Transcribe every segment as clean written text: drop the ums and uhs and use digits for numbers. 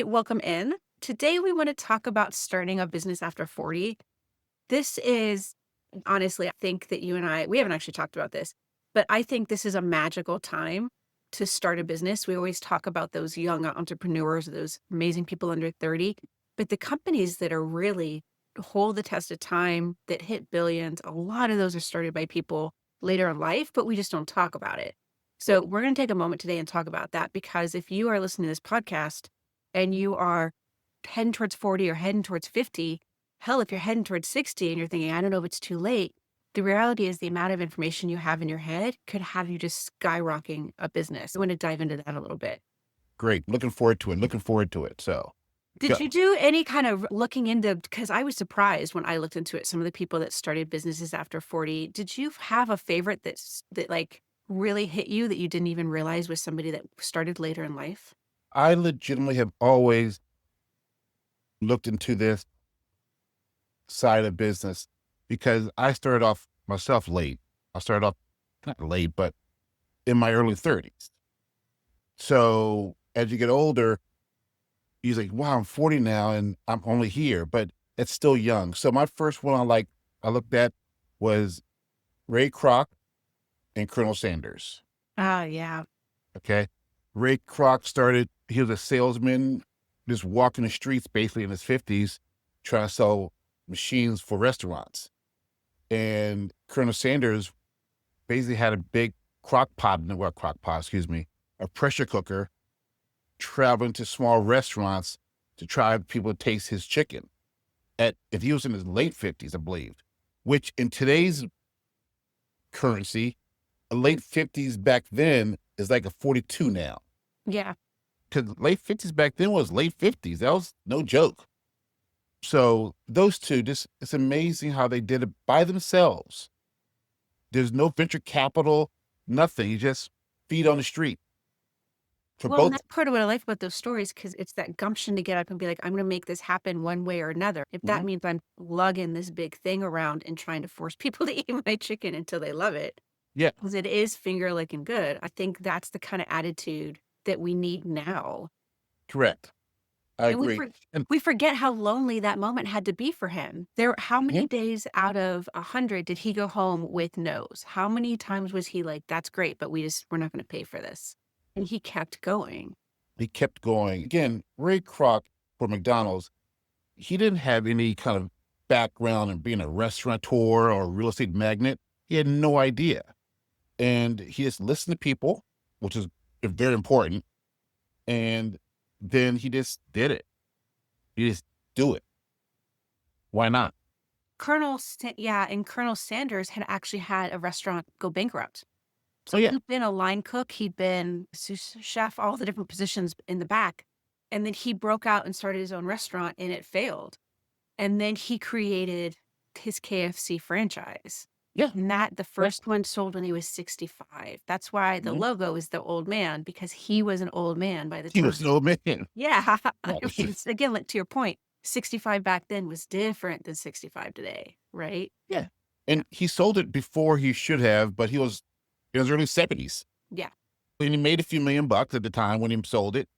welcome in. Today, we want to talk about starting a business after 40. This is honestly, I think that you and we haven't actually talked about this, but I think this is a magical time to start a business. We always talk about those young entrepreneurs, those amazing people under 30, but the companies that are really hold the test of time, that hit billions, a lot of those are started by people later in life, but we just don't talk about it. So we're going to take a moment today and talk about that because if you are listening to this podcast and you are heading towards 40 or heading towards 50, hell, if you're heading towards 60 and you're thinking, I don't know if it's too late, the reality is the amount of information you have in your head could have you just skyrocketing a business. I want to dive into that a little bit. Great. Looking forward to it. Looking forward to it. So Did go. you do any kind of looking into, because I was surprised when I looked into it, some of the people that started businesses after 40, did you have a favorite that like really hit you that you didn't even realize was somebody that started later in life? I legitimately have always looked into this side of business because I started off myself late. I started off not late, but in my early 30s. So as you get older, you're like, wow, I'm 40 now and I'm only here, but it's still young. So my first one I looked at was Ray Kroc and Colonel Sanders. Oh, yeah. Okay. Ray Kroc he was a salesman, just walking the streets basically in his 50s, trying to sell machines for restaurants. And Colonel Sanders basically had a big a pressure cooker, traveling to small restaurants to try people to taste his chicken. If he was in his late 50s, I believe, which in today's currency, a late 50s back then is like a 42 now. Yeah. Because late 50s back then was late 50s. That was no joke. So those two, it's amazing how they did it by themselves. There's no venture capital, nothing. You just feed on the street for Well, and both. that's part of what I like about those stories because it's that gumption to get up and be like, I'm going to make this happen one way or another. If that Mhm. means I'm lugging this big thing around and trying to force people to eat my chicken until they love it, Yeah, because it is finger licking good. I think that's the kind of attitude that we need now. correct. I And agree. And we forget how lonely that moment had to be for him. How many mhm, days out of 100 did he go home with no's? How many times was he like, that's great, but we're not going to pay for this? And he kept going. he kept going. Again, Ray Kroc for McDonald's, he didn't have any kind of background in being a restaurateur or a real estate magnate. He had no idea. And he just listened to people, which is very important. And then he just did it. You just do it. Why not? And Colonel Sanders had actually had a restaurant go bankrupt. Oh So yeah. he'd been a line cook, he'd been sous chef, all the different positions in the back. And then he broke out and started his own restaurant and it failed. And then he created his KFC franchise. Yeah. And the Yeah. first one sold when he was 65. That's why the Mhm. logo is the old man, because he was an old man by the He was time. an old man. Yeah. I Yeah. mean, again, like, to your point, 65 back then was different than 65 today, right? Yeah. Yeah. And he sold it before he should have, but he was in his early 70s. Yeah. And he made a few $1,000,000 at the time when he sold it.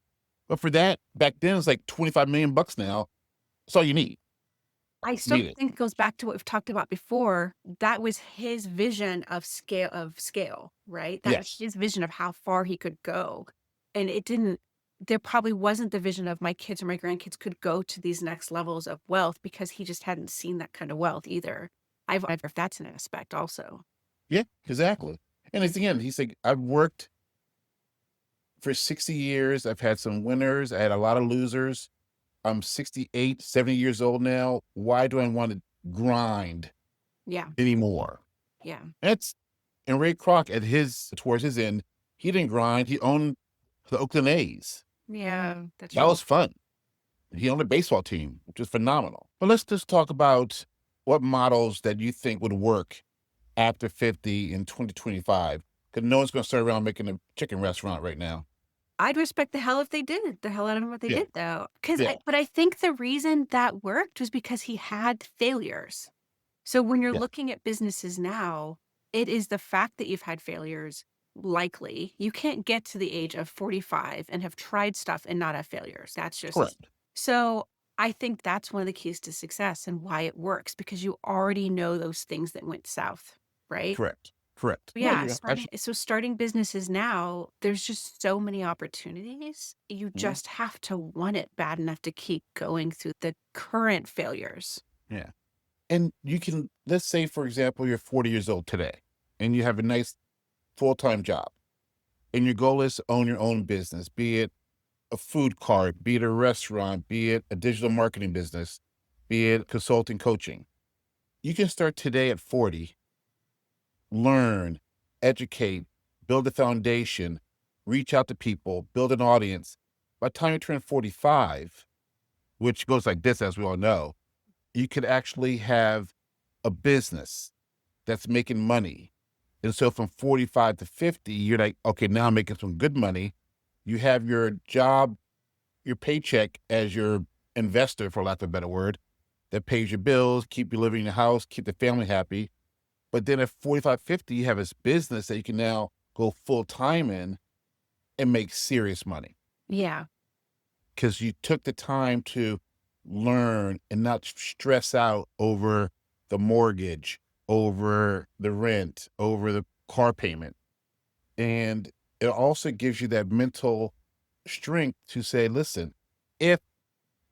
But for that, back then it's like 25 million bucks now. That's all you need. I still Need it. think it goes back to what we've talked about before. That was his vision of scale, right? That was Yes. his vision of how far he could go. And there probably wasn't the vision of my kids or my grandkids could go to these next levels of wealth because he just hadn't seen that kind of wealth either. I've wonder if that's an aspect also. Yeah, exactly. And it's again, he's like, I've worked for 60 years. I've had some winners. I had a lot of losers. I'm 68, 70 years old now. Why do I want to grind Yeah. anymore? Yeah. That's and Ray Kroc towards his end, he didn't grind. He owned the Oakland A's. Yeah. That's That right. was fun. He owned a baseball team, which is phenomenal. But let's just talk about what models that you think would work after 50 in 2025. Because no one's going to start around making a chicken restaurant right now. I'd respect the hell if they did, the hell out of what they Yeah. did though. Yeah. But I think the reason that worked was because he had failures. So when you're Yeah. looking at businesses now, it is the fact that you've had failures likely you can't get to the age of 45 and have tried stuff and not have failures. That's just Correct. so I think that's one of the keys to success and why it works because you already know those things that went south, right? Correct. Correct. No, Yeah, you're actually. starting businesses now, there's just so many opportunities. You Mhm. just have to want it bad enough to keep going through the current failures. Yeah. And you can, let's say, for example, you're 40 years old today and you have a nice full-time job and your goal is to own your own business, be it a food cart, be it a restaurant, be it a digital marketing business, be it consulting coaching. You can start today at 40, learn, educate, build a foundation, reach out to people, build an audience. By the time you turn 45, which goes like this, as we all know, you could actually have a business that's making money. And so from 45 to 50, you're like, okay, now I'm making some good money. You have your job, your paycheck as your investor, for lack of a better word, that pays your bills, keep you living in your house, keep the family happy. But then at 45, 50, you have this business that you can now go full time in and make serious money Yeah, because you took the time to learn and not stress out over the mortgage, over the rent, over the car payment. And it also gives you that mental strength to say, listen, if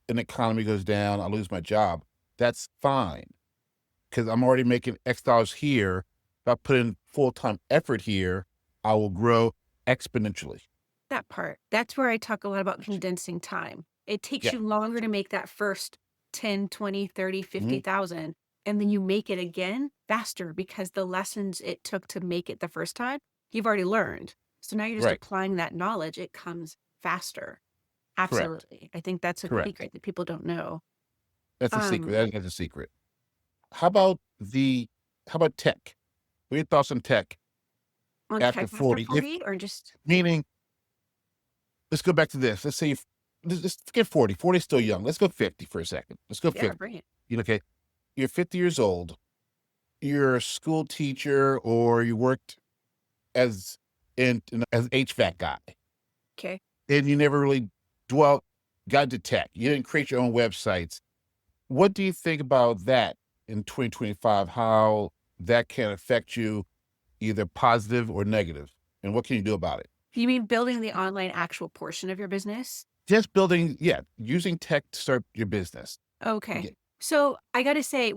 an economy goes down, I lose my job, that's fine because I'm already making X dollars here. If I put in full-time effort here, I will grow exponentially. that part. That's where I talk a lot about condensing time. It takes Yeah. you longer to make that first 10, 20, 30, Mhm. 50,000, and then you make it again faster because the lessons it took to make it the first time, you've already learned. So now you're just Right. applying that knowledge, it comes faster. Correct. Absolutely. I think that's a Correct. secret that people don't know. That's a secret. Um, That's a secret. How about how about tech? What are your thoughts on tech on after tech after 40? If 40 or just meaning, let's go back to this. Let's say, let's forget 40. 40 is still young. Let's go 50 for a second. Let's go yeah, 50. bring it. Okay. You're 50 years old. You're a school teacher or you worked as as HVAC guy. Okay. And you never really dwelt, got into tech. You didn't create your own websites. What do you think about that in 2025? How that can affect you either positive or negative? And what can you do about it? You mean building the online actual portion of your business? Just building, yeah, using tech to start your business. Okay. Yeah. So I got to say,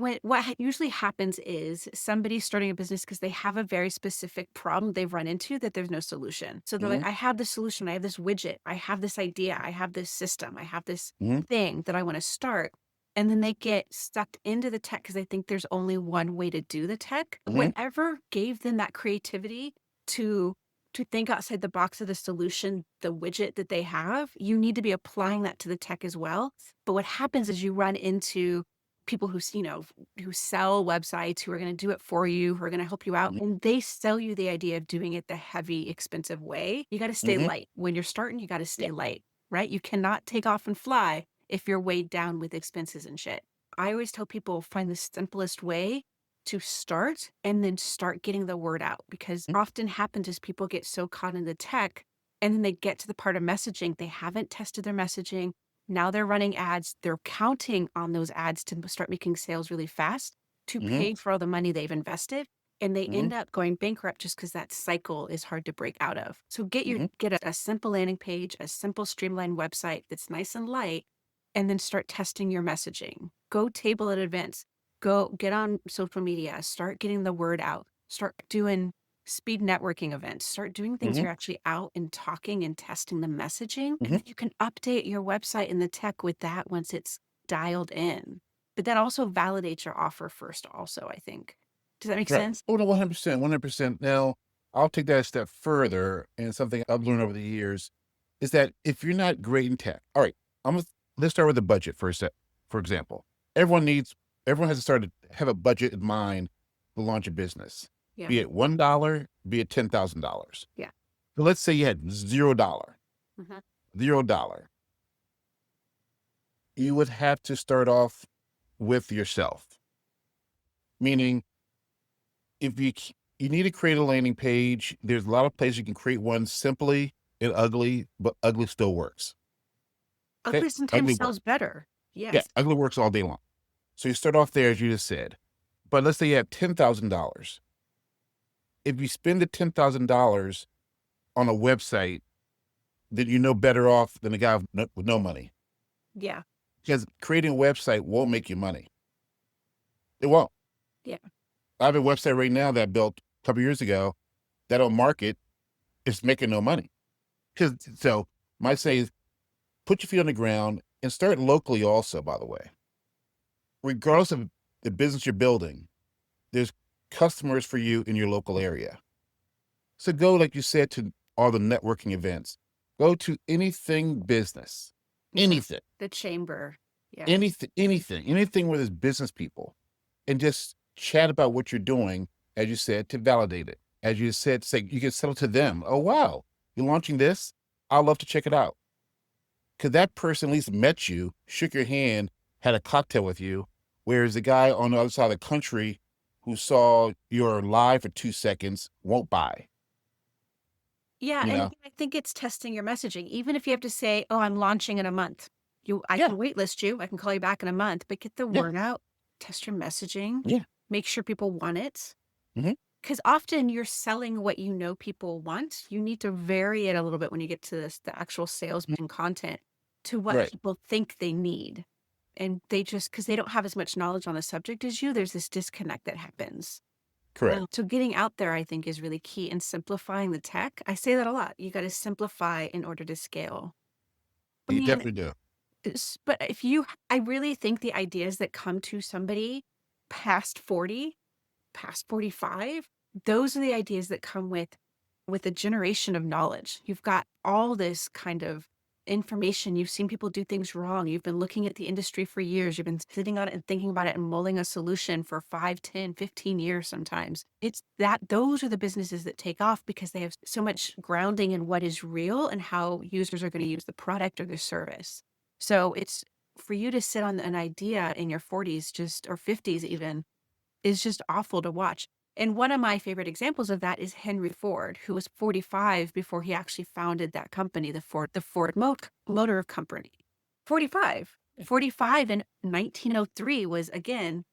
usually happens is somebody's starting a business because they have a very specific problem they've run into that there's no solution. So they're like, Mhm, I have this solution, I have this widget, I have this idea, I have this system, I have this mhm, thing that I want to start. And then they get sucked into the tech because they think there's only one way to do the tech. mhm, Whatever gave them that creativity to to think outside the box of the solution, the widget that they have, you need to be applying that to the tech as well. But what happens is you run into people who sell websites, who are going to do it for you, who are going to help you out, mhm, and they sell you the idea of doing it the heavy, expensive way. You got to stay mhm. light. When you're starting, you got to Yeah. stay light, right? You cannot take off and fly if you're weighed down with expenses and shit. I always tell people find the simplest way to start and then start getting the word out because Mhm, often happens is people get so caught in the tech and then they get to the part of messaging. They haven't tested their messaging. Now they're running ads. They're counting on those ads to start making sales really fast to mhm, pay for all the money they've invested. And they mhm, end up going bankrupt just because that cycle is hard to break out of. So mhm, get a simple landing page, a simple streamlined website that's nice and light, and then start testing your messaging. Go table at events. Go get on social media. Start getting the word out. Start doing speed networking events. Start doing things mhm, where you're actually out and talking and testing the messaging. And mhm. then you can update your website and the tech with that once it's dialed in. But that also validates your offer first, also, I think. Does that make Right. sense? Oh, no, 100%, 100%. Now, I'll take that a step further, and something I've learned over the years is that if you're not great in tech, all right, I'm gonna let's start with the budget for a sec. For example, everyone has to start to have a budget in mind to launch a business, Yeah. be it $1, be it $10,000. Yeah. So let's say you had $0, Mhm. $0. You would have to start off with yourself, meaning if you you need to create a landing page. There's a lot of places you can create one simply and ugly, but ugly still works. Okay? Ugly sometimes Ugly works. sells better. Yeah, Yes. ugly works all day long. So you start off there, as you just said. But let's say you have $10,000. If you spend the $10,000 on a website, then you know better off than a guy with no money. Yeah. Because creating a website won't make you money. It won't. Yeah. I have a website right now that I built a couple years ago that on market is making no money. So my say is put your feet on the ground and start locally also, by the way. Regardless of the business you're building, there's customers for you in your local area. So go, like you said, to all the networking events. Go to anything business, Yeah. anything, The chamber. Yeah. anything where there's business people, and just chat about what you're doing, as you said, to validate it. As you said, say you can sell it to them. Oh, wow, you're launching this? I'd love to check it out. Because that person at least met you, shook your hand, had a cocktail with you, whereas the guy on the other side of the country who saw your live for 2 seconds won't buy, Yeah, you and know? again, I think it's testing your messaging. Even if you have to say, "Oh, I'm launching in a month." I Yeah, can waitlist you. I can call you back in a month, but get the yeah, word out, test your messaging, yeah. make sure people want it. Mhm. Because often you're selling what you know people want. You need to vary it a little bit when you get to the actual sales Mhm. and content to what Right, people think they need. And they just, because they don't have as much knowledge on the subject as you, there's this disconnect that happens. correct. So getting out there, I think, is really key and simplifying the tech. I say that a lot. You got to simplify in order to scale. I You mean, definitely do. but if you, I really think the ideas that come to somebody past 40, past 45, those are the ideas that come with a generation of knowledge. You've got all this kind of information. You've seen people do things wrong. You've been looking at the industry for years. You've been sitting on it and thinking about it and mulling a solution for 5, 10, 15 years sometimes. It's that those are the businesses that take off because they have so much grounding in what is real and how users are going to use the product or the service. So it's for you to sit on an idea in your 40s just or 50s even is just awful to watch. And one of my favorite examples of that is Henry Ford, who was 45 before he actually founded that company, the Ford Motor Company. 45. 45 in 1903 was again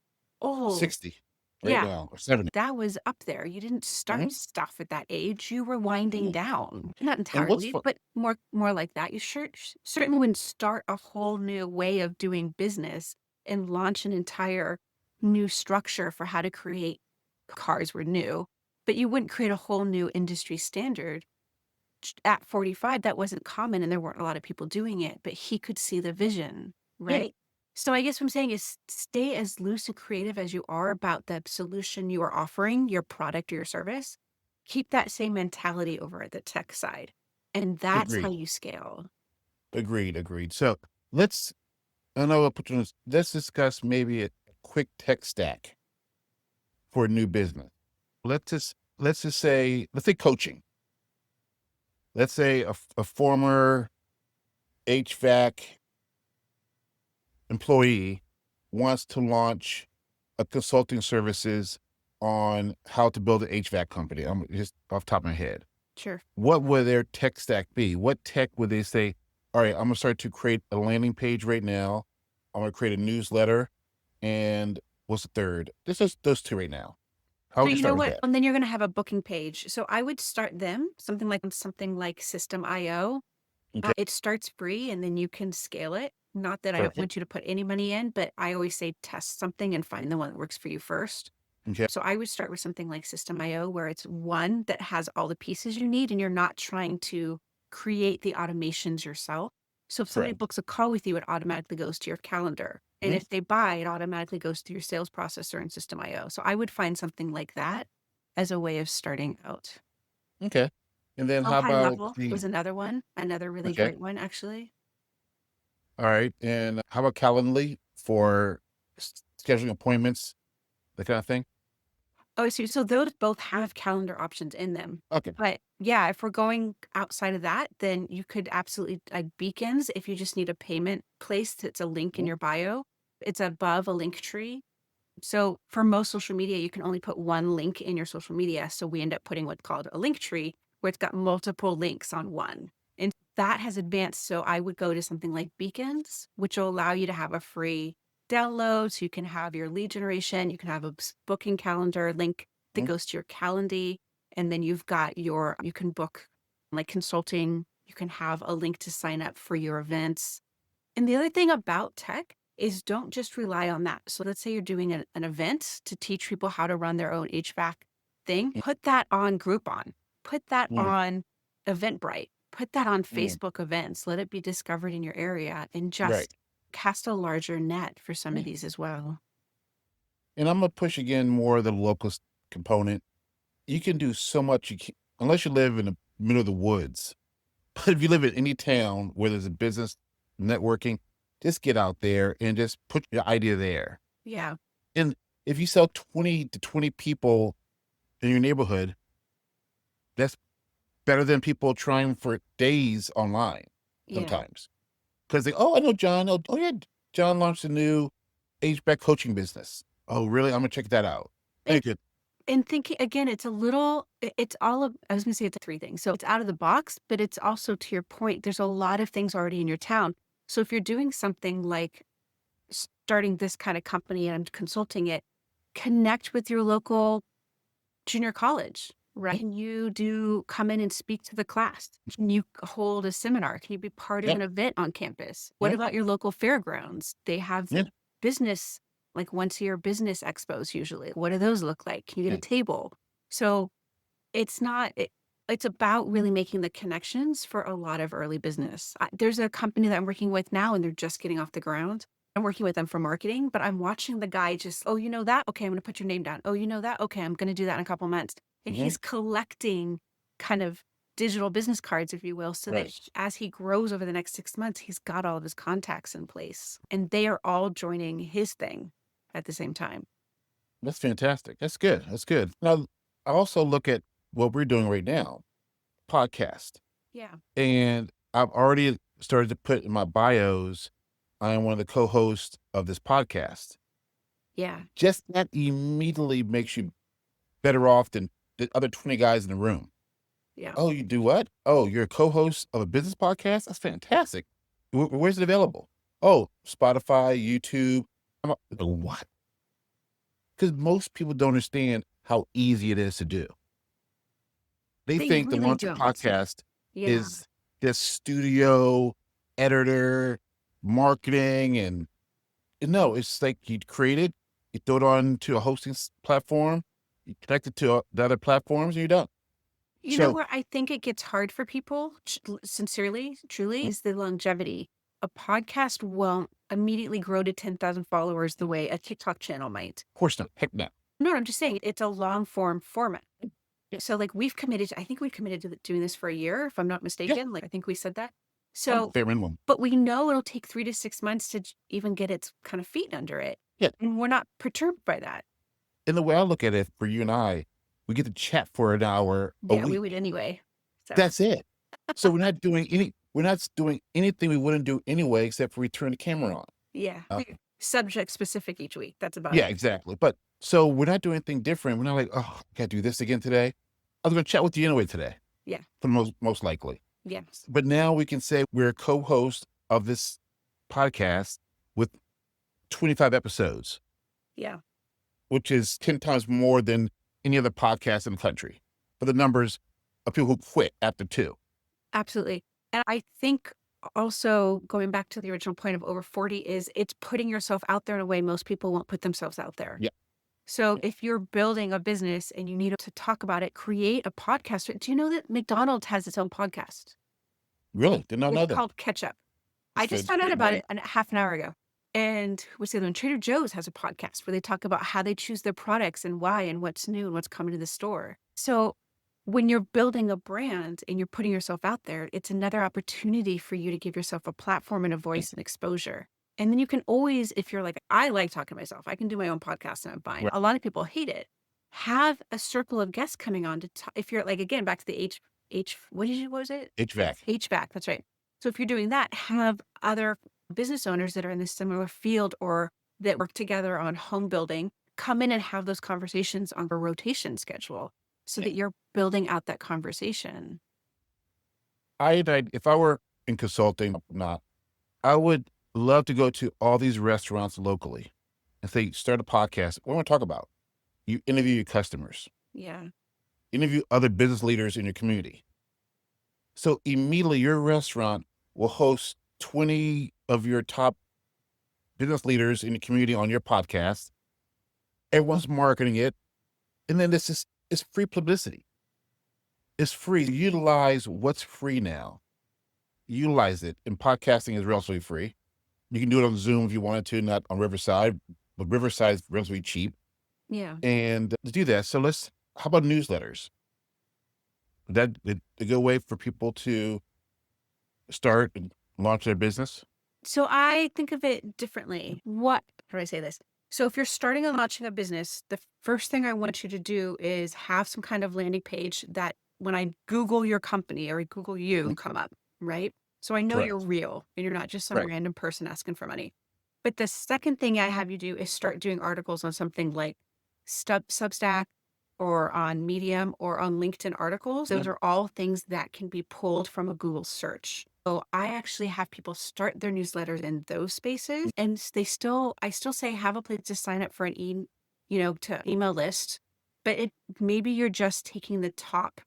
old. 60 right Yeah, now, or 70. that was up there. You didn't start Mhm. stuff at that age. You were winding Yeah. down. Not And what's entirely, fun? but more like that. You certainly wouldn't start a whole new way of doing business and launch an entire new structure for how to create cars were new, but you wouldn't create a whole new industry standard. At 45, that wasn't common and there weren't a lot of people doing it, but he could see the vision, Yeah, right? So I guess what I'm saying is stay as loose and creative as you are about the solution you are offering, your product or your service. Keep that same mentality over at the tech side. And that's how agreed, you scale. agreed. So let's, I know I'll put you on this, let's discuss maybe a quick tech stack for a new business. Let's just say, let's say coaching. Let's say a former HVAC employee wants to launch a consulting services on how to build an HVAC company. I'm just off the top of my head. Sure. What would their tech stack be? What tech would they say, all right, I'm gonna start to create a landing page right now. I'm gonna create a newsletter. And what's the third? This is those two right now. How So would you you know start with what? that? And then you're going to have a booking page. So I would start them, something like System IO. Okay, It starts free and then you can scale it. Not that I don't perfect. want you to put any money in, but I always say test something and find the one that works for you first. Okay, So I would start with something like System IO, where it's one that has all the pieces you need and you're not trying to create the automations yourself. So if somebody correct. books a call with you, it automatically goes to your calendar. And Mhm. if they buy, it automatically goes to your sales processor in System IO. So I would find something like that as a way of starting out. Okay. And then Oh, how High about Level was the, another one, another really okay. great one, actually. All right. And how about Calendly for scheduling appointments, that kind of thing? Oh, so those both have calendar options in them. Okay. But yeah, if we're going outside of that, then you could absolutely like Beacons if you just need a payment place that's a link in Mhm. your bio. It's above a link tree. So for most social media, you can only put one link in your social media. So we end up putting what's called a link tree where it's got multiple links on one. And that has advanced. So I would go to something like Beacons, which will allow you to have a free download. So you can have your lead generation, you can have a booking calendar link that Mhm. goes to your Calendly. And then you've got you can book like consulting, you can have a link to sign up for your events. And the other thing about tech is don't just rely on that. So let's say you're doing an event to teach people how to run their own HVAC thing. Put that on Groupon. Put that Mm, on Eventbrite. Put that on mm, Facebook events. Let it be discovered in your area and right. just cast a larger net for some of Yeah. these as well. And I'm gonna push again more of the local component. You can do so much. You can, unless you live in the middle of the woods. But if you live in any town where there's a business networking, just get out there and just put your idea there. Yeah. And if you sell 20 to 20 people in your neighborhood, that's better than people trying for days online Yeah. sometimes. Because they, oh, I know John. Oh, yeah, John launched a new HVAC coaching business. Oh, really? I'm gonna check that out. And, Thank you. and thinking again, it's a little, it's all of, I was going to say it's three things. So it's out of the box, but it's also to your point, there's a lot of things already in your town. So if you're doing something like starting this kind of company and consulting it, connect with your local junior college, right? Can you come in and speak to the class? Can you hold a seminar? Can you be part of Yep. an event on campus? What Yep. about your local fairgrounds? They have Yeah. business, like once a year business expos usually. What do those look like? Can you get Yeah. a table? So it's not, it's about really making the connections for a lot of early business. There's a company that I'm working with now and they're just getting off the ground. I'm working with them for marketing, but I'm watching the guy just, oh, you know that? Okay, I'm going to put your name down. Oh, you know that? Okay, I'm going to do that in a couple months. And Hmm. he's collecting kind of digital business cards, if you will, so that Right. as he grows over the next 6 months, he's got all of his contacts in place and they are all joining his thing at the same time. That's fantastic. That's good. That's good. Now, I also look at what we're doing right now, podcast. Yeah. And I've already started to put in my bios, I am one of the co-hosts of this podcast. Yeah. Just that immediately makes you better off than the other 20 guys in the room. Yeah. Oh, you do what? Oh, you're a co-host of a business podcast? That's fantastic. Where's it available? Oh, Spotify, YouTube. What? Because most people don't understand how easy it is to do. They They think to really launch a don't. podcast Yeah. is this studio, editor, marketing, and no, it's like you create it, you throw it on to a hosting platform, you connect it to the other platforms, and you're done. You know So, where I think it gets hard for people, sincerely, truly, of is the longevity. A podcast won't immediately grow to 10,000 followers the way a TikTok channel might. course not. Heck no. No, I'm just saying it's a long form format. Yeah. So, like, I think we've committed to doing this for a year, if I'm not Yeah. mistaken. Like, I think we said that. I'm So, fair minimum. but we know it'll take 3 to 6 months to even get its kind of feet under it. Yeah. And we're not perturbed by that. And the way I look at it for you and I, we get to chat for an hour a Yeah, we would week. anyway. So, That's it. So we're not doing anything we wouldn't do anyway, except for we turn the camera on. yeah, Uh, subject specific each week. That's about yeah, it. exactly. But so we're not doing anything different. We're not like, oh, I gotta do this again today. I was gonna chat with you anyway today, Yeah. for most likely. Yes. But now we can say we're a co-host of this podcast with 25 episodes, Yeah. which is 10 times more than any other podcast in the country for the numbers of people who quit after two. Absolutely. And I think also going back to the original point of over 40 is it's putting yourself out there in a way most people won't put themselves out there. Yeah. So if you're building a business and you need to talk about it, create a podcast. Do you know that McDonald's has its own podcast? Really? Did not It's know that. called Catch Up. I That's just good. found out Good about morning. it half an hour ago. And what's the other one? Trader Joe's has a podcast where they talk about how they choose their products and why and what's new and what's coming to the store. So when you're building a brand and you're putting yourself out there, it's another opportunity for you to give yourself a platform and a voice and exposure. And then you can always, if you're like, I like talking to myself, I can do my own podcast and I'm fine. Right. A lot of people hate it. Have a circle of guests coming on to talk. If you're like, again, back to the what was it? HVAC. HVAC. That's right. So if you're doing that, have other business owners that are in this similar field or that work together on home building come in and have those conversations on a rotation schedule so that you're building out that conversation. If I were in consulting, not, I would love to go to all these restaurants locally and say, start a podcast. What do I want to talk about? You interview your customers, Yeah. interview other business leaders in your community. So immediately your restaurant will host 20 of your top business leaders in the community on your podcast. Everyone's marketing it. And then it's free publicity. It's free. Utilize what's free now. Utilize it. And podcasting is relatively free. You can do it on Zoom if you wanted to, not on Riverside, but Riverside is relatively cheap. Yeah. And to do that, so how about newsletters? That a good way for people to start and launch their business? So I think of it differently. How do I say this? So if you're starting and launching a business, the first thing I want you to do is have some kind of landing page that when I Google your company or I Google you come up, right? So I know you're Correct. real and you're not just some Right. random person asking for money. But the second thing I have you do is start doing articles on something like Substack or on Medium or on LinkedIn articles. Those are all things that can be pulled from a Google search. So I actually have people start their newsletters in those spaces, and I still say have a place to sign up for to email list, but maybe you're just taking the top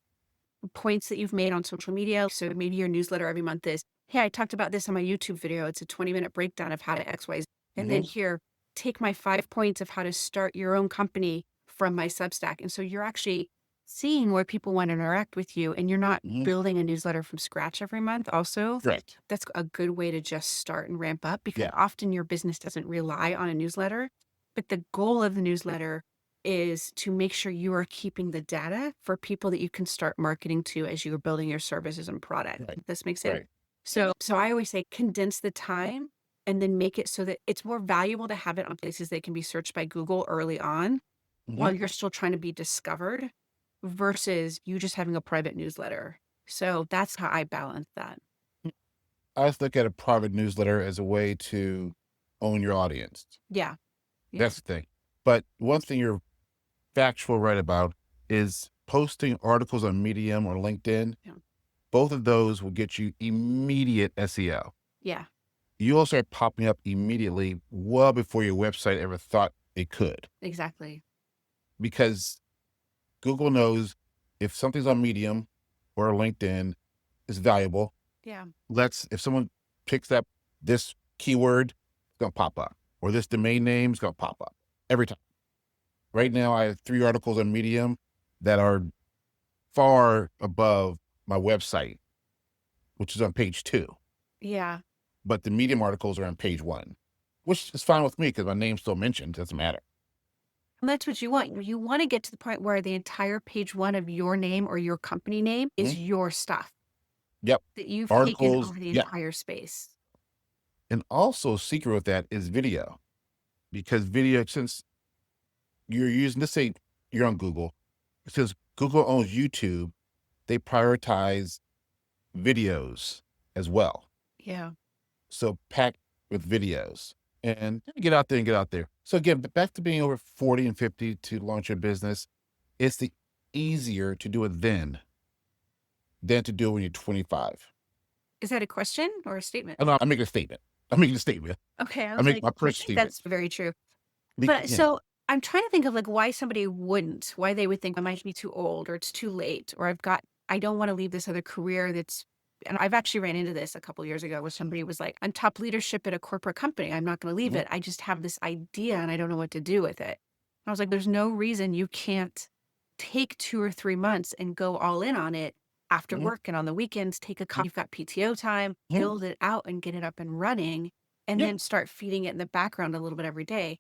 points that you've made on social media. So maybe your newsletter every month is, hey, I talked about this on my YouTube video. It's a 20-minute breakdown of how to XYZ. And then here, take my 5 points of how to start your own company from my Substack. And so you're actually seeing where people want to interact with you and you're not building a newsletter from scratch every month. Also, Right. that's a good way to just start and ramp up because Yeah. often your business doesn't rely on a newsletter. But the goal of the newsletter is to make sure you are keeping the data for people that you can start marketing to as you are building your services and product. Right. This makes sense. Right. So I always say condense the time and then make it so that it's more valuable to have it on places that can be searched by Google early on while you're still trying to be discovered versus you just having a private newsletter. So that's how I balance that. I just look at a private newsletter as a way to own your audience. Yeah. Yeah. That's the thing. But one thing you're factual right about is posting articles on Medium or LinkedIn. Yeah. Both of those will get you immediate SEO. Yeah. You'll start popping up immediately well before your website ever thought it could. Exactly. Because Google knows if something's on Medium or LinkedIn is valuable, Yeah. if someone picks up this keyword, it's going to pop up, or this domain name is going to pop up every time. Right now, I have 3 articles on Medium that are far above my website, which is on page 2. Yeah. But the Medium articles are on page 1, which is fine with me because my name's still mentioned. Doesn't matter. And that's what you want. You want to get to the point where the entire page 1 of your name or your company name is your stuff Yep. that you've taken Articles. over the Yeah. entire space. And also, secret with that is video, because video, since you're using, let's say you're on Google, since Google owns YouTube, they prioritize videos as well. Yeah. So packed with videos and get out there and get out there. So again, back to being over 40 and 50 to launch your business, it's the easier to do it then than to do it when you're 25. Is that a question or a statement? Oh, no, I'm making a statement. I'm making a statement. Okay. I I was make like, my I personal think statement. that's very true. Yeah. So I'm trying to think of like why somebody wouldn't, why they would think I might be too old or it's too late, or I don't want to leave this other career and I've actually ran into this a couple years ago where somebody was like, I'm top leadership at a corporate company. I'm not going to leave it. I just have this idea and I don't know what to do with it. I was like, there's no reason you can't take 2 or 3 months and go all in on it after work and on the weekends, you've got PTO time, build it out and get it up and running, and then start feeding it in the background a little bit every day.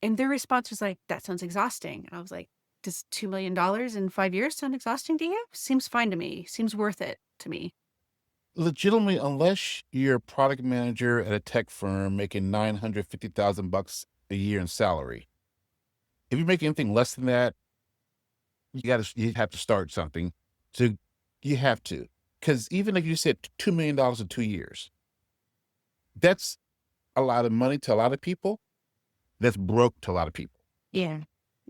And their response was like, that sounds exhausting. And I was like, does $2 million in 5 years sound exhausting to you? Seems fine to me. Seems worth it to me. Legitimately, unless you're a product manager at a tech firm making $950,000 a year in salary, if you make anything less than that, you have to start something. So you have to, because even if you said $2 million in 2 years, that's a lot of money to a lot of people. That's broke to a lot of people. Yeah.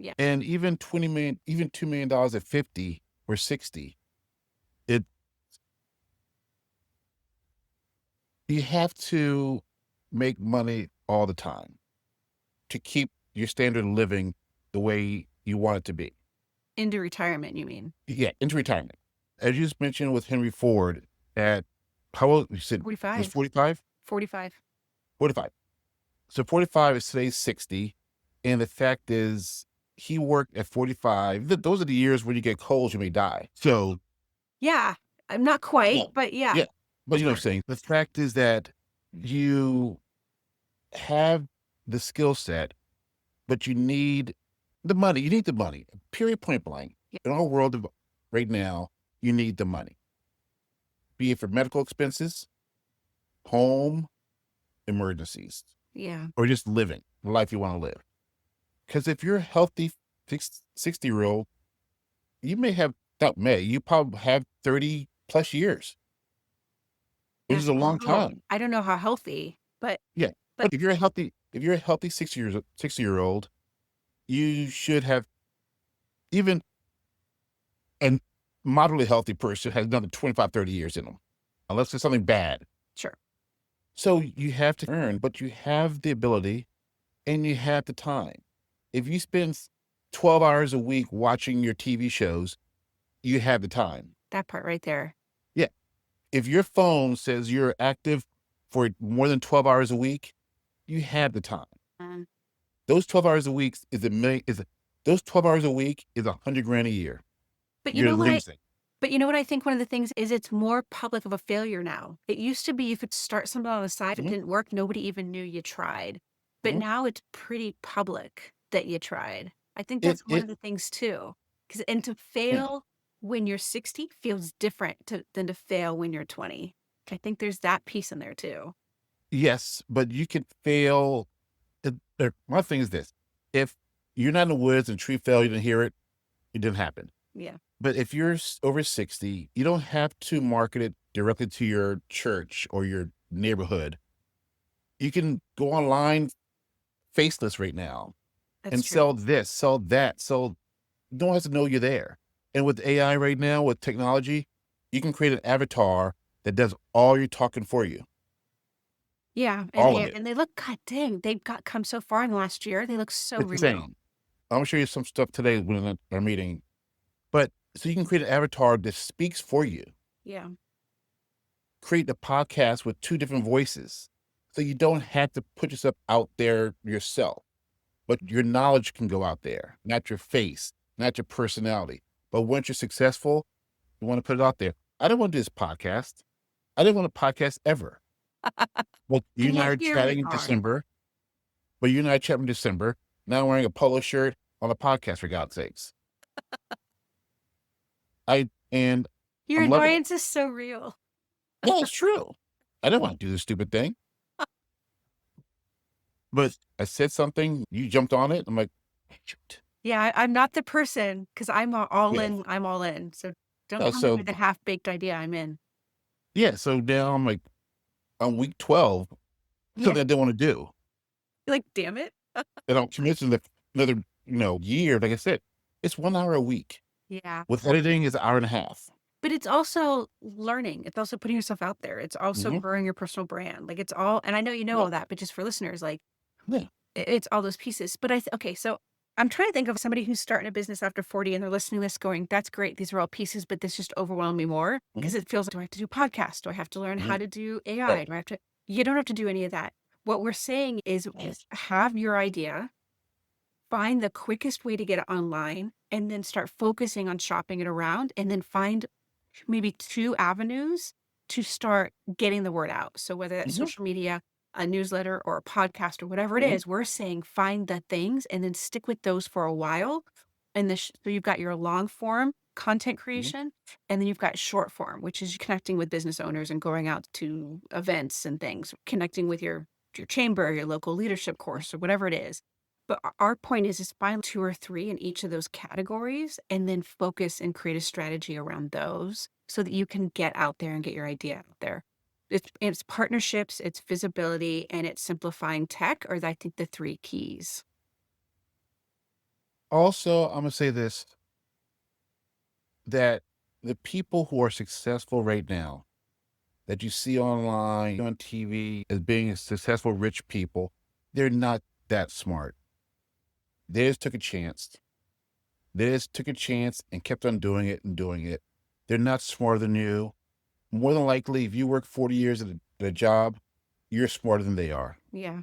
Yeah. And even 20 million, even $2 million at 50 or 60, it you have to make money all the time to keep your standard of living the way you want it to be. Into retirement, you mean? Yeah, into retirement. As you just mentioned with Henry Ford at how old you said he was 45. 45? 45. 45. So 45 is today's 60. And the fact is he worked at 45. Those are the years when you get colds, you may die. So Yeah. I'm not yeah, quite, but yeah. yeah. But you know what I'm Sure. saying? The fact is that you have the skill set, but you need the money. You need the money. Period, point blank. Yeah. In our world of right now, you need the money. Be it for medical expenses, home, emergencies, Yeah. or just living the life you want to live. Because if you're a healthy 60-year-old, you may have, not may, you probably have 30 plus years, which Yeah. is a long Oh, time. I don't know how healthy, Yeah. but But if you're a healthy 60-year-old, you should have even a moderately healthy person has another 25, 30 years in them, unless there's something bad. sure. So you have to earn, but you have the ability and you have the time. If you spend 12 hours a week watching your TV shows, you have the time. That part right there. Yeah. If your phone says you're active for more than 12 hours a week, you have the time. Um, Those 12 hours a week is a million, those 12 hours a week is 100 grand a year. but you You're know what I losing. but you know what I think one of the things is it's more public of a failure now. It used to be you could start something on the side. If it Mhm, didn't work, nobody even knew you tried. But mhm. now it's pretty public that you tried. I think It, that's one it, of the things too. And to yeah. fail when you're 60 feels different than to fail when you're 20. I think there's that piece in there too. Yes, but you can fail. My thing is this: if you're not in the woods and a tree fell, you didn't hear it, it didn't happen. Yeah. But if you're over 60, you don't have to market it directly to your church or your neighborhood. You can go online faceless right now That's and true. sell this, sell that. So no one has to know you're there. And with AI right now, with technology, you can create an avatar that does all your talking for you, Yeah, all of it. and they look god dang, they've got come so far in the last year. They look so It's real. insane. I'm gonna show you some stuff today when our meeting. But so you can create an avatar that speaks for you. Yeah. Create a podcast with two different voices. So you don't have to put yourself out there yourself, but your knowledge can go out there, not your face, not your personality. But once you're successful, you want to put it out there. I didn't want to do this podcast. I didn't want a podcast ever. Well, you And and I yet are here we chatting in are. December. But you and I chatting in December. Now I'm wearing a polo shirt on a podcast, for God's sakes. And Your I'm loving it. annoyance is so real. Well, it's true. I didn't want to do this stupid thing. But I said something, you jumped on it. I'm like, shoot. Yeah, I'm not the person because all Yeah. in, I'm all in. So don't No, come in so with a half-baked idea, I'm in. yeah, so now I'm like on week 12, Yeah. something I didn't want to do. You're like, "Damn it." And I'm committing to another, year. Like I said, it's 1 hour a week. Yeah. With editing is an hour and a half. But it's also learning. It's also putting yourself out there. It's also Hmm. growing your personal brand. Like, it's all and I know you know Yeah. all that, but just for listeners, like, Yeah. it's all those pieces. But okay, so I'm trying to think of somebody who's starting a business after 40 and they're listening to this going, that's great. These are all pieces, but this just overwhelmed me more Hmm. because it feels like, do I have to do podcasts? Do I have to learn Hmm. how to do Right. AI? Do I have to? You don't have to do any of that. What we're saying is have your idea, find the quickest way to get it online, and then start focusing on shopping it around, and then find maybe 2 avenues to start getting the word out. So whether that's Hmm. social media, a newsletter, or a podcast, or whatever it Hmm. is, we're saying find the things and then stick with those for a while. And so you've got your long form content Hmm. creation, and then you've got short form, which is connecting with business owners and going out to events and things, connecting with your chamber, your local leadership course, or whatever it is. But our point is find 2 or 3 in each of those categories and then focus and create a strategy around those so that you can get out there and get your idea out there. It's partnerships, it's visibility, and it's simplifying tech are I think the 3 keys. Also, I'm gonna say this, that the people who are successful right now that you see online, on TV as being successful rich people, they're not that smart. They just took a chance. They just took a chance and kept on doing it and doing it. They're not smarter than you. More than likely, if you work 40 years at a job, you're smarter than they are. Yeah.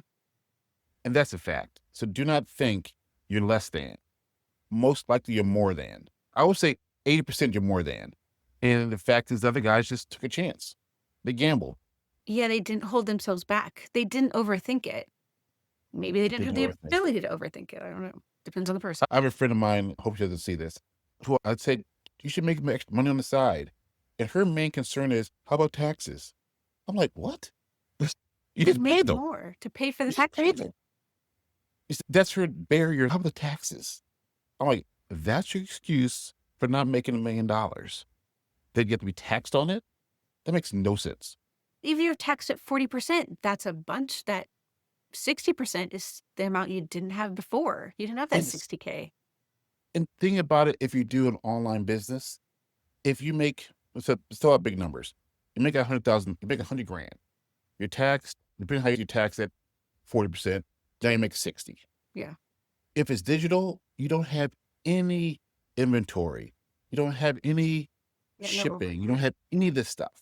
And that's a fact. So do not think you're less than. Most likely you're more than. I would say 80% you're more than. And the fact is, the other guys just took a chance. They gambled. Yeah, they didn't hold themselves back. They didn't overthink it. Maybe they didn't have Didn't the overthink it. ability to overthink it. I don't know. Depends on the person. I have a friend of mine, hope she doesn't see this, who I'd say, you should make extra money on the side. And her main concern is, how about taxes? I'm like, what? You Just didn't pay make them. more to pay for the You should tax. pay them. That's her barrier. How about the taxes? I'm like, that's your excuse for not making $1 million. That you have to be taxed on it? That makes no sense. If you're taxed at 40%, that's a bunch. That 60% is the amount you didn't have before. You didn't have that And, 60K. and think about it, if you do an online business, if you make, so still have big numbers. You make 100,000, you make 100 grand. You're taxed, depending on how you tax it, 40%, now you make 60. Yeah. If it's digital, you don't have any inventory. You don't have any Yeah, no. shipping. You don't have any of this stuff.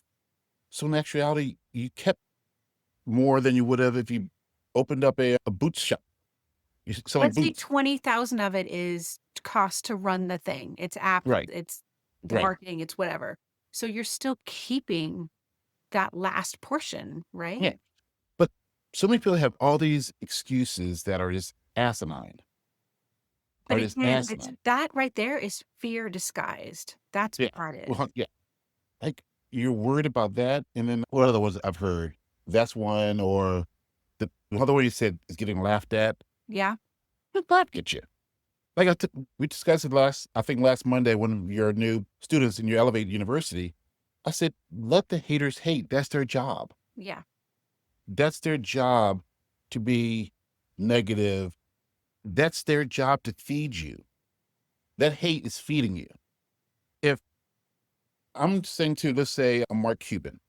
So in actuality, you kept more than you would have if you opened up a boots shop. You're selling Let's say boots. 20,000 of it is cost to run the thing. It's app, Right, it's the right. marketing, it's whatever. So you're still keeping that last portion, right? Yeah. But so many people have all these excuses that are just asinine. But Are just again, it's asinine. that right there is fear disguised. That's Yeah. part of it. Well, yeah. Like, you're worried about that. And then what other ones I've heard? That's one, or the other one you said is getting laughed at. Yeah. Who's laughing at you? Like we discussed it I think last Monday, when your new students in your Elevate University, I said, let the haters hate. That's their job. Yeah. That's their job, to be negative. That's their job, to feed you. That hate is feeding you. If I'm saying to, let's say, a Mark Cuban,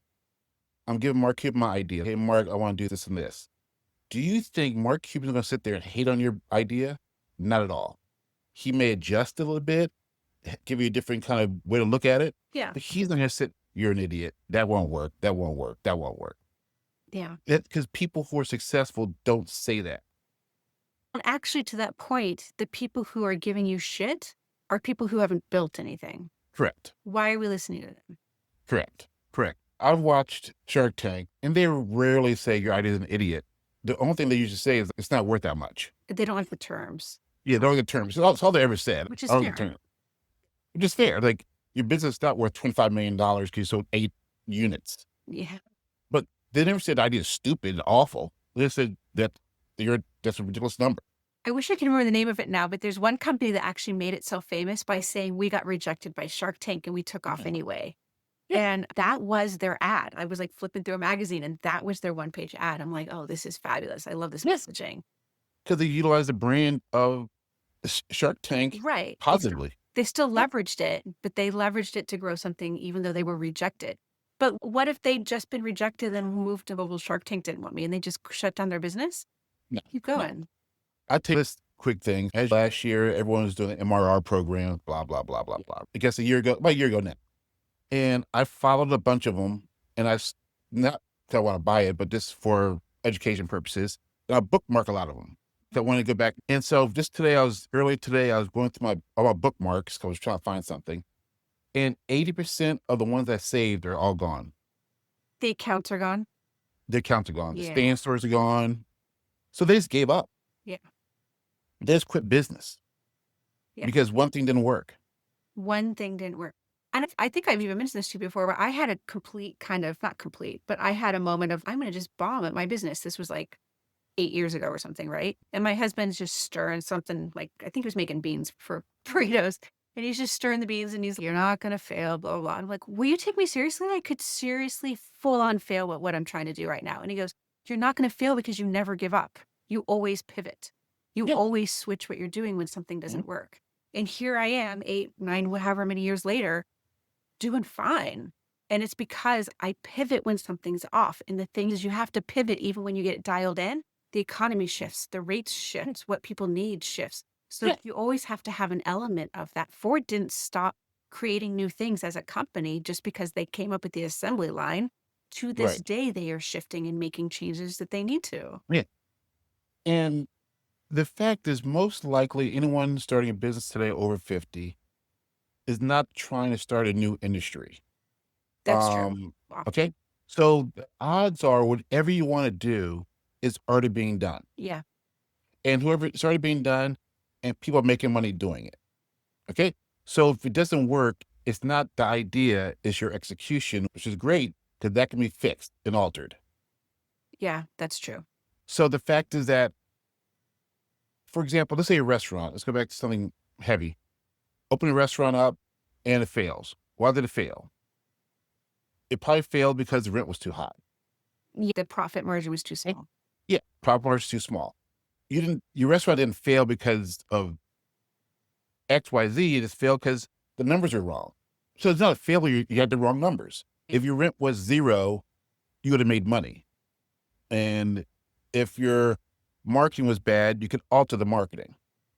I'm giving Mark Cuban my idea. Hey, Mark, I want to do this and this. Do you think Mark Cuban's going to sit there and hate on your idea? Not at all. He may adjust a little bit, give you a different kind of way to look at it, Yeah. but he's not going to sit, you're an idiot. That won't work. That won't work. That won't work. Yeah. Because people who are successful don't say that. And actually, to that point, the people who are giving you shit are people who haven't built anything. Correct. Why are we listening to them? Correct. Correct. I've watched Shark Tank, and they rarely say your idea is an idiot. The only thing they usually say is it's not worth that much. They don't like the terms, Yeah, they're only the terms. It's all they ever said. which is Only the fair. terms. Which is fair. Like, your business is not worth $25 million because you sold 8 units. Yeah. But they never said the idea is stupid and awful. They said that that's a ridiculous number. I wish I could remember the name of it now, but there's one company that actually made itself famous by saying we got rejected by Shark Tank and we took off anyway. Yeah. And that was their ad. I was like flipping through a magazine and that was their one-page ad. I'm like, oh, this is fabulous. I love this messaging. Because they utilized the brand of Shark Tank Right. positively. They still leveraged it, but they leveraged it to grow something even though they were rejected. But what if they'd just been rejected and moved to, well, Shark Tank didn't want me and they just shut down their business? No, Keep no. going. I take this quick thing. As last year, everyone was doing the MRR program, blah, blah, blah, blah, blah. I guess about a year ago now. And I followed a bunch of them, and not that I want to buy it, but just for education purposes. And I bookmark a lot of them. So I want to go back. And so early today, I was going through all my bookmarks because I was trying to find something. And 80% of the ones I saved are all gone. The accounts are gone. Their accounts are gone. The Yeah. stand stores are gone. So they just gave up. Yeah. They just quit business. Yeah. Because one thing didn't work. One thing didn't work. And I think I've even mentioned this to you before, but I had a complete not complete, but I had a moment of, I'm going to just bomb at my business. This was like 8 years ago or something, right? And my husband's just stirring something, like, I think he was making beans for burritos. And he's just stirring the beans and he's like, you're not going to fail, blah, blah, blah. I'm like, will you take me seriously? I could seriously full on fail at what I'm trying to do right now. And he goes, you're not going to fail because you never give up. You always pivot. You Yeah. always switch what you're doing when something Mhm. doesn't work. And here I am, 8, 9, however many years later, doing fine. And it's because I pivot when something's off. And the thing is, you have to pivot even when you get dialed in. The economy shifts, the rates shift, what people need shifts. So Yeah. you always have to have an element of that. Ford didn't stop creating new things as a company just because they came up with the assembly line. To this Right. day, they are shifting and making changes that they need to. Yeah. And the fact is, most likely anyone starting a business today over 50 is not trying to start a new industry. That's true. Um, Often. okay. So the odds are whatever you want to do is already being done. Yeah. And whoever it's already being done and people are making money doing it. Okay. So if it doesn't work, it's not the idea, it's your execution, which is great because that can be fixed and altered. Yeah, that's true. So the fact is that, for example, let's say a restaurant, let's go back to something heavy. Open a restaurant up and it fails. Why did it fail? It probably failed because the rent was too high. Yeah, the profit margin was too Okay. small. Yeah. Profit margin's too small. Your restaurant didn't fail because of XYZ. It just failed because the numbers are wrong. So it's not a failure. You had the wrong numbers. If your rent was 0, you would have made money. And if your marketing was bad, you could alter the marketing.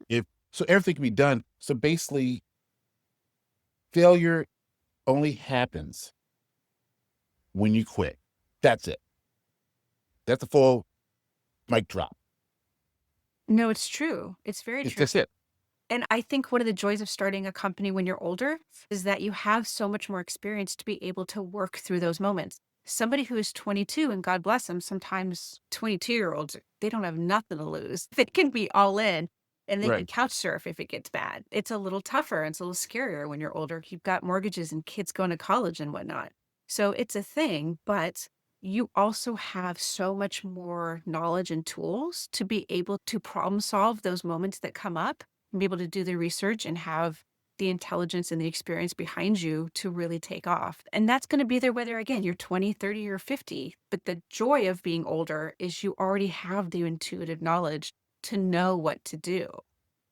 If so, everything can be done. So basically, failure only happens when you quit. That's it. That's a full mic drop. No, it's true. It's very It's true. just it. And I think one of the joys of starting a company when you're older is that you have so much more experience to be able to work through those moments. Somebody who is 22, and God bless them, sometimes 22-year-olds, they don't have nothing to lose. They can be all in and they can Right. couch surf if it gets bad. It's a little tougher. It's a little scarier when you're older. You've got mortgages and kids going to college and whatnot. So it's a thing, but you also have so much more knowledge and tools to be able to problem solve those moments that come up and be able to do the research and have the intelligence and the experience behind you to really take off. And that's going to be there whether, again, you're 20, 30, or 50. But the joy of being older is you already have the intuitive knowledge to know what to do.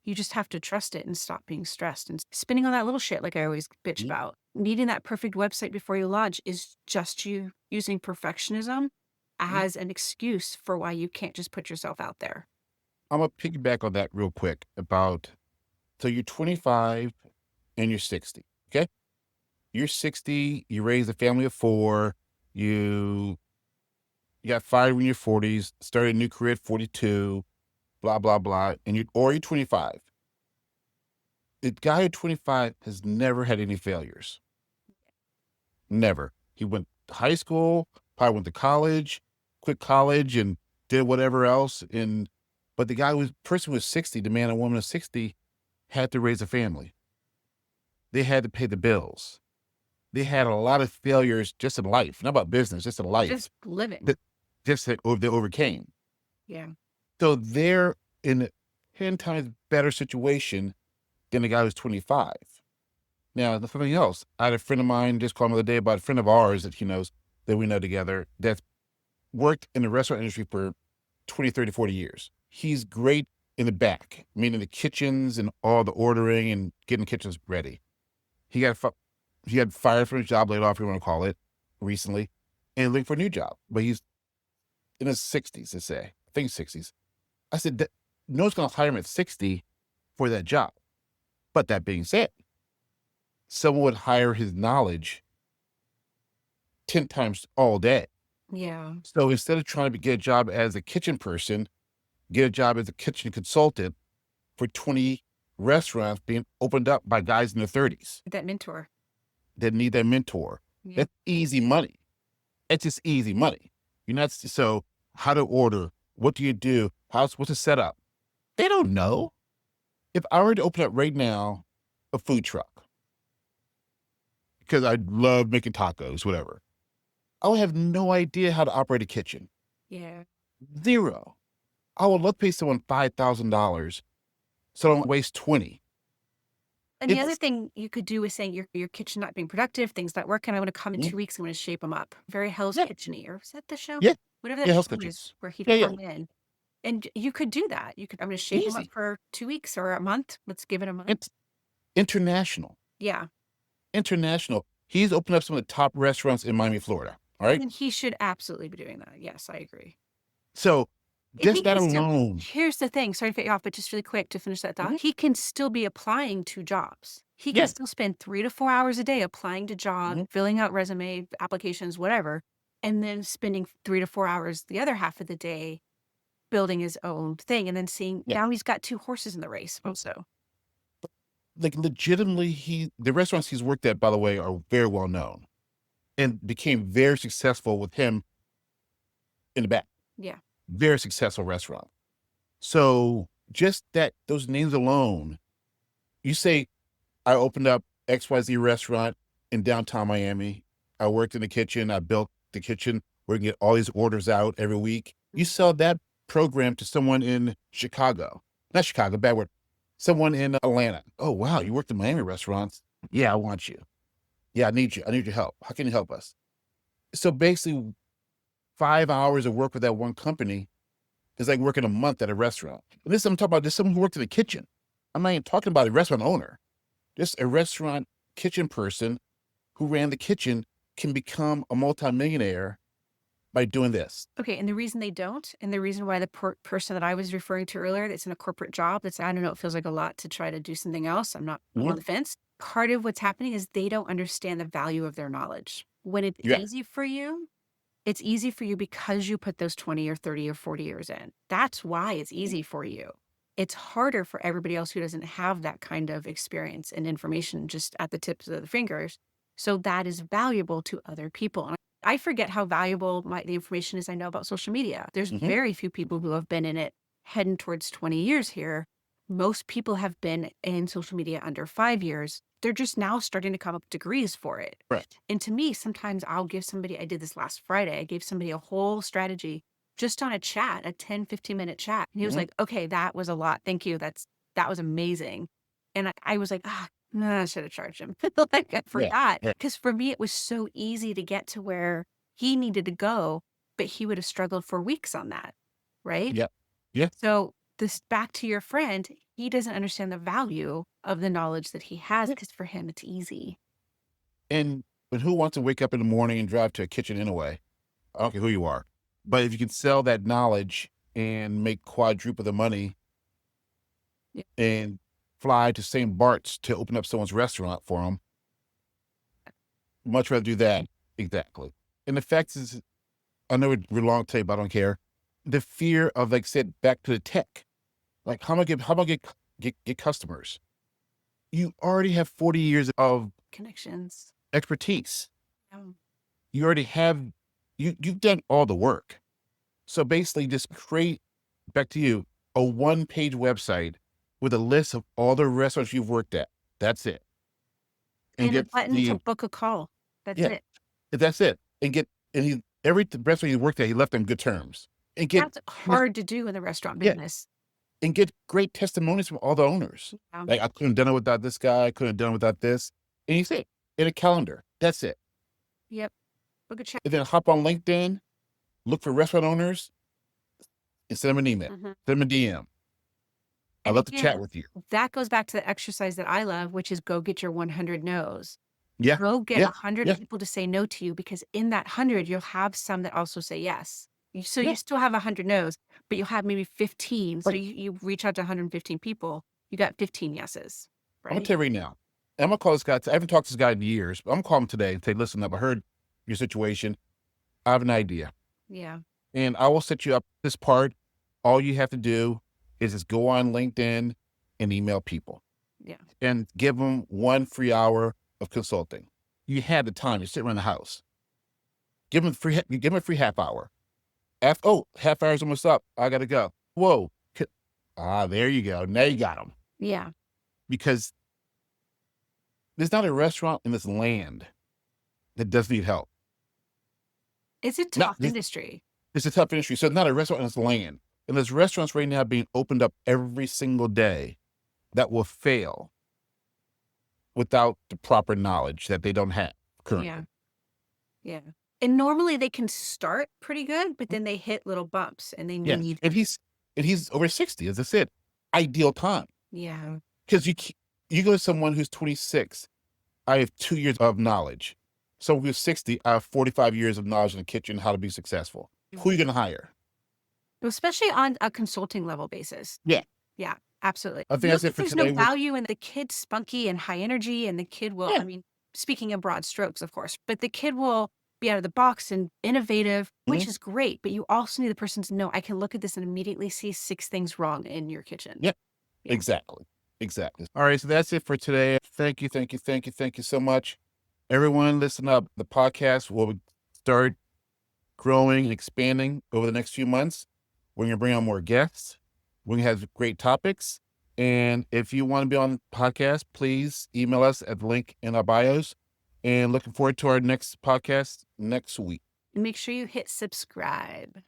You just have to trust it and stop being stressed and spinning on that little shit like I always bitch Mhm. about. Needing that perfect website before you launch is just you using perfectionism Mhm. as an excuse for why you can't just put yourself out there. I'm gonna piggyback on that real quick about so you're 25 and you're 60. Okay. You're 60, you raised a family of 4, you you got fired when you're 40s, started a new career at 42, blah, blah, blah. And you're 25. The guy at 25 has never had any failures. Never. He went to high school, probably went to college, quit college and did whatever else. But the person was 60, the man and woman of 60 had to raise a family. They had to pay the bills. They had a lot of failures just in life, not about business, just in life Just living. that they overcame. Yeah. So they're in a 10 times better situation than the guy who's 25. Now, there's something else. I had a friend of mine just called me the other day about a friend of ours that he knows that we know together that's worked in the restaurant industry for 20, 30, 40 years. He's great in the back, meaning the kitchens and all the ordering and getting kitchens ready. He got fi- he got fired from his job, laid off, if you want to call it, recently, and looking for a new job. But he's in his 60s, let's say. I think 60s. I said, no one's going to hire him at 60 for that job. But that being said, someone would hire his knowledge 10 times all day. Yeah. So instead of trying to get a job as a kitchen person, get a job as a kitchen consultant for 20 restaurants being opened up by guys in their 30s That mentor. that need that mentor. Yeah. That's easy money. It's just easy money. You're not so how to order, what do you do? What's the setup? They don't know. If I were to open up right now a food truck, because I love making tacos, whatever, I would have no idea how to operate a kitchen. Yeah. Zero. I would love to pay someone $5,000 so I don't waste 20. And the other It's thing you could do is saying your kitchen not being productive, things not working. I want to come in mm, 2 weeks. I'm going to shape them up. Very Hell's yeah, Kitchen-y, or is that the show? yeah, Whatever that yeah, health show kitchen. is, where he'd Yeah, yeah, come in. And you could do that. You could, I'm gonna shape them up Easy. for 2 weeks or a month. Let's give it a month. It's international. Yeah. International. He's opened up some of the top restaurants in Miami, Florida. All right. Then he should absolutely be doing that. Yes, I agree. So He just that can still, alone. here's the thing, sorry to cut you off, but just really quick to finish that thought. Mhm. He can still be applying to jobs. He can Yeah. still spend 3 to 4 hours a day applying to jobs, Mhm. filling out resume applications, whatever, and then spending 3 to 4 hours the other half of the day building his own thing and then seeing Yeah. now he's got 2 horses in the race also. Like legitimately, the restaurants he's worked at, by the way, are very well known and became very successful with him in the back. Yeah. Very successful restaurant. So just that those names alone, you say, I opened up XYZ restaurant in downtown Miami. I worked in the kitchen. I built the kitchen. We're gonna get all these orders out every week. You sell that program to someone in Chicago, not Chicago, bad word, someone in Atlanta. Oh, wow. You worked in Miami restaurants. Yeah, I want you. Yeah, I need you. I need your help. How can you help us? So basically 5 hours of work with that one company is like working a month at a restaurant. And this I'm talking about, just someone who worked in the kitchen. I'm not even talking about a restaurant owner. Just a restaurant kitchen person who ran the kitchen can become a multimillionaire by doing this. Okay, and the reason they don't, and the reason why the person that I was referring to earlier that's in a corporate job that's, I don't know, it feels like a lot to try to do something else. I'm on Mhm. the fence. Part of what's happening is they don't understand the value of their knowledge. When it's Yeah. easy for you, it's easy for you because you put those 20 or 30 or 40 years in. That's why it's easy for you. It's harder for everybody else who doesn't have that kind of experience and information just at the tips of the fingers. So that is valuable to other people. And I forget how valuable the information is I know about social media. There's Mhm. very few people who have been in it heading towards 20 years here. Most people have been in social media under 5 years. They're just now starting to come up with degrees for it. Right. And to me, sometimes I'll give somebody, I did this last Friday, I gave somebody a whole strategy just on a chat, a 10, 15-minute chat. And he was Mhm. like, okay, that was a lot. Thank you. That was amazing. And I was like, no, I should have charged him. Like I Yeah. forgot. Yeah. Because for me, it was so easy to get to where he needed to go, but he would have struggled for weeks on that. Right. Yeah. Yeah. So this back to your friend, he doesn't understand the value of the knowledge that he has Yeah. because for him it's easy. And but who wants to wake up in the morning and drive to a kitchen anyway? I don't care who you are. But if you can sell that knowledge and make quadruple the money Yeah. and fly to St. Bart's to open up someone's restaurant for them, much rather do that. Exactly. And the fact is, I know we're long tape, but I don't care. The fear of, like, said, back to the tech. Like, how am I get customers? You already have 40 years of Connections. expertise. Um, You already have, you've done all the work. So basically just create, back to you, a one-page website with a list of all the restaurants you've worked at. That's it. And and a get button to the, book a call. That's yeah, it. that's it. And get, and he, every restaurant he worked at, he left on good terms. And get, That's hard to do in the restaurant yeah, business. and get great testimonies from all the owners. Yeah. Like, I couldn't have done it without this guy. I couldn't have done it without this. And you say, in a calendar, that's it. Yep. Book a check. And then hop on LinkedIn, look for restaurant owners, and send them an email, Mhm. send them a DM. I'd And love to again, chat with you. that goes back to the exercise that I love, which is go get your 100 no's. Yeah, Go get yeah, 100 yeah, people to say no to you because in that 100, you'll have some that also say yes. So you yeah. still have 100 no's, but you'll have maybe 15. So Like, you reach out to 115 people, you got 15 yeses, I'm gonna right? tell you right now. I'm gonna call this guy. I haven't talked to this guy in years, but I'm gonna call him today and say, listen up, I heard your situation. I have an idea. Yeah. And I will set you up this part. All you have to do is just go on LinkedIn and email people Yeah. and give them 1 free hour of consulting. You had the time. You're sitting around the house. Give them a free half hour. Half hour's almost up. I gotta go. Whoa. There you go. Now you got them. Yeah. Because there's not a restaurant in this land that does need help. It's a No, tough industry. it's a tough industry. So it's not a restaurant in this land. And there's restaurants right now being opened up every single day that will fail without the proper knowledge that they don't have Yeah. currently. Yeah. And normally they can start pretty good, but then they hit little bumps and they Yeah. need And and he's over 60, as I said, ideal time. Yeah. Because you go to someone who's 26, I have 2 years of knowledge. Someone who's 60, I have 45 years of knowledge in the kitchen, how to be successful. Who are you going to hire? Especially on a consulting level basis. Yeah. Yeah, absolutely. I think You don't that's it think for there's no today. value in the kid's spunky and high energy, and the kid will, I Yeah. mean, speaking in broad strokes, of course, but the kid will be out of the box and innovative, which Mhm. is great. But you also need the person to know, I can look at this and immediately see 6 things wrong in your kitchen. Yeah. Yeah. Exactly. Exactly. All right. So that's it for today. Thank you. Thank you. Thank you. Thank you so much. Everyone, listen up. The podcast will start growing and expanding over the next few months. We're going to bring on more guests. We're going to have great topics. And if you want to be on the podcast, please email us at the link in our bios. And looking forward to our next podcast next week. And make sure you hit subscribe.